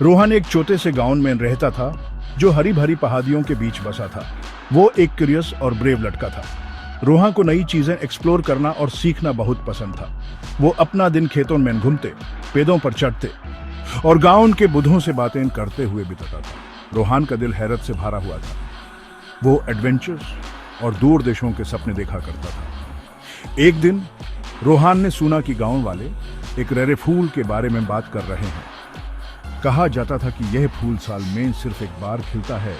रोहन एक छोटे से गांव में रहता था जो हरी भरी पहाड़ियों के बीच बसा था। वो एक क्यूरियस और ब्रेव लड़का था। रोहन को नई चीजें एक्सप्लोर करना और सीखना बहुत पसंद था। वो अपना दिन खेतों में घूमते, पेड़ों पर चढ़ते और गांव के बुढ़ों से बातें करते हुए बिताता था। रोहन का दिल हैरत से भरा हुआ था। वो एडवेंचर्स और दूर देशों के सपने देखा करता था। एक दिन रोहन ने सुना कि गांव वाले एक रेरे फूल के बारे में बात कर रहे हैं। कहा जाता था कि यह फूल साल में सिर्फ एक बार खिलता है,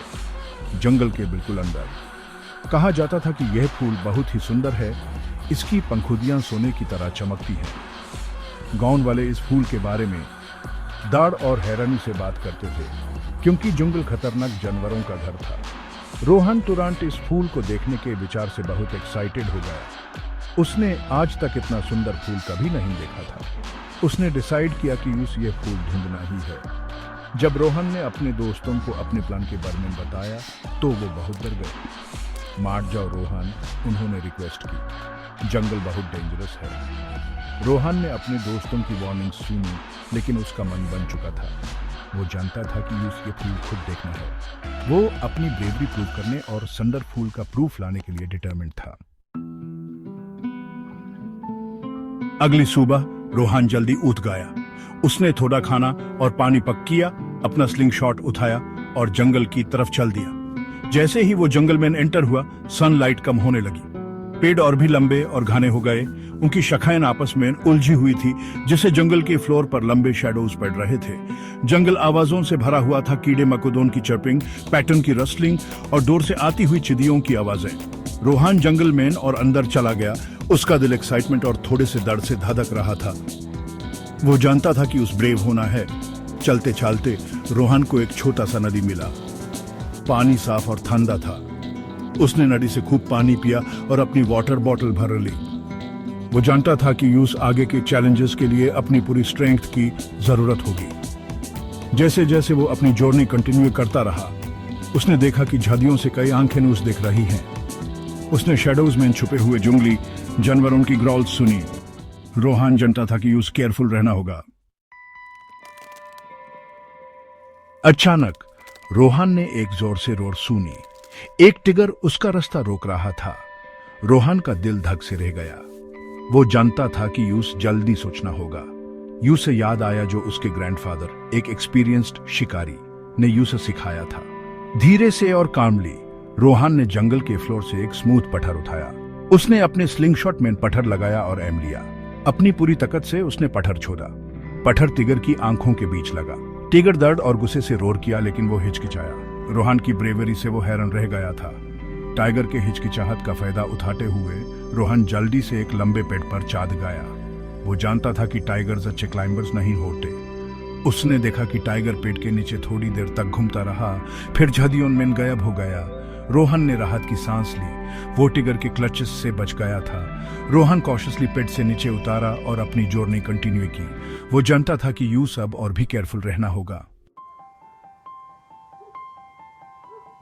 जंगल के बिल्कुल अंदर। कहा जाता था कि यह फूल बहुत ही सुंदर है, इसकी पंखुदियां सोने की तरह चमकती हैं। गांव वाले इस फूल के बारे में दाढ़ और हैरानी से बात करते थे, क्योंकि जंगल खतरनाक जानवरों का घर था। रोहन तुरंत इस फूल को देखने के विचार से बहुत एक्साइटेड हो गया। उसने आज तक इतना सुंदर फूल कभी नहीं देखा था। उसने डिसाइड किया कि उस ये फूल ढूंढना ही है। जब रोहन ने अपने दोस्तों को अपने प्लान के बारे में बताया तो वो बहुत डर गए। मार जाओ रोहन, उन्होंने रिक्वेस्ट की। जंगल बहुत डेंजरस है। रोहन ने अपने दोस्तों की वार्निंग सुनी, लेकिन उसका मन बन चुका था। वो जानता था कि उस ये फूल खुद देखना है। वो अपनी ब्रेवरी प्रूव करने और सुंदर फूल का प्रूफ लाने के लिए डिटरमिन्ड था। अगली सुबह रोहन जल्दी उठ गया। उसने थोड़ा खाना और पानी पक किया, अपना स्लिंग शॉट उठाया और जंगल की तरफ चल दिया। जैसे ही वो जंगल में एंटर हुआ, सनलाइट कम होने लगी। पेड़ और भी लंबे और घने हो गए। उनकी शाखाएं आपस में उलझी हुई थी, जिससे जंगल के फ्लोर पर लंबे शैडोज पड़ रहे थे। जंगल आवाजों से भरा हुआ था, कीड़े मकोड़ों की चर्पिंग, पैटर्न की रस्लिंग और दूर से आती हुई चिड़ियों की आवाजें। रोहन जंगल में और अंदर चला गया। उसका दिल एक्साइटमेंट और थोड़े से दर्द से धड़क रहा था। वो जानता था कि उस ब्रेव होना है। चलते चलते रोहन को एक छोटा सा नदी मिला। पानी साफ और ठंडा था। उसने नदी से खूब पानी पिया और अपनी वाटर बॉटल भर ली। वो जानता था कि उस आगे के चैलेंजेस के लिए अपनी पूरी स्ट्रेंथ की जरूरत होगी। जैसे जैसे वो अपनी जर्नी कंटिन्यू करता रहा, उसने देखा कि झाड़ियों से कई आंखें उस देख रही हैं। उसने शैडोज में छुपे हुए जंगली जानवरों की ग्रॉल सुनी। रोहन जानता था कि उस केयरफुल रहना होगा। अचानक रोहन ने एक जोर से रोर सुनी। एक टिगर उसका रास्ता रोक रहा था। रोहन का दिल धक से रह गया। वो जानता था कि यूस जल्दी सोचना होगा। यूस से याद आया जो उसके ग्रैंडफादर, एक एक्सपीरियंस्ड शिकारी, ने यूस सिखाया था। धीरे से और कामली रोहन ने जंगल के फ्लोर से एक स्मूथ पत्थर उठाया। उसने अपने स्लिंग शॉट में पत्थर लगाया और एम लिया। अपनी पूरी ताकत से उसने पत्थर छोड़ा। पत्थर टिगर की आंखों के बीच लगा। टिगर दर्द और गुस्से से रोर किया, लेकिन वो हिचकिचाया। रोहन की ब्रेवरी से वो हैरान रह गया था। टाइगर के हिचकिचाहट का फायदा उठाते हुए रोहन जल्दी से एक लंबे पेड़ पर चढ़ गया। वो जानता था कि टाइगर्स अच्छे क्लाइंबर्स नहीं होते। उसने देखा कि टाइगर पेड़ के नीचे थोड़ी देर तक घूमता रहा, फिर झाड़ियों में गायब हो गया। रोहन ने राहत की सांस ली। वो टिगर के क्लचेस से बच गया था। रोहन कॉशियसली पेड़ से नीचे उतारा और अपनी जर्नी कंटिन्यू की। वो जानता था कि यूं सब और भी केयरफुल रहना होगा।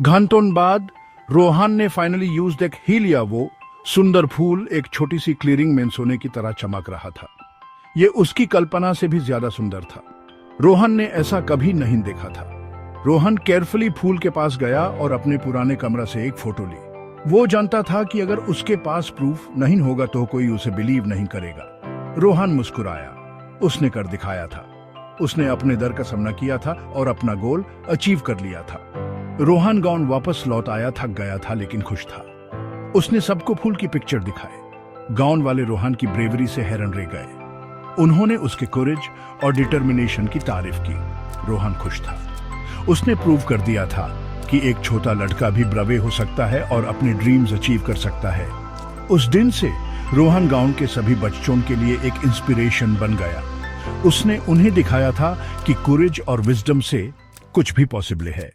घंटों बाद रोहन ने फाइनली यूज देख ही लिया। वो सुंदर फूल एक छोटी सी क्लीयरिंग में सोने की तरह चमक रहा था। ये उसकी कल्पना से भी ज्यादा सुंदर था। रोहन ने ऐसा कभी नहीं देखा था। रोहन केयरफुली फूल के पास गया और अपने पुराने कमरा से एक फोटो ली। वो जानता था कि अगर उसके पास प्रूफ नहीं होगा तो कोई उसे बिलीव नहीं करेगा। रोहन मुस्कुराया। उसने कर दिखाया था। उसने अपने डर का सामना किया था और अपना गोल अचीव कर लिया था। रोहन गांव वापस लौट आया, थक गया था लेकिन खुश था। उसने सबको फूल की पिक्चर दिखाए। गांव वाले रोहन की ब्रेवरी से हैरान रह गए। उन्होंने उसके कोरेज और डिटर्मिनेशन की तारीफ की। रोहन खुश था। उसने प्रूव कर दिया था कि एक छोटा लड़का भी ब्रेव हो सकता है और अपने ड्रीम्स अचीव कर सकता है। उस दिन से रोहन गांव के सभी बच्चों के लिए एक इंस्पिरेशन बन गया। उसने उन्हें दिखाया था कि कोरेज और विजडम से कुछ भी पॉसिबल है।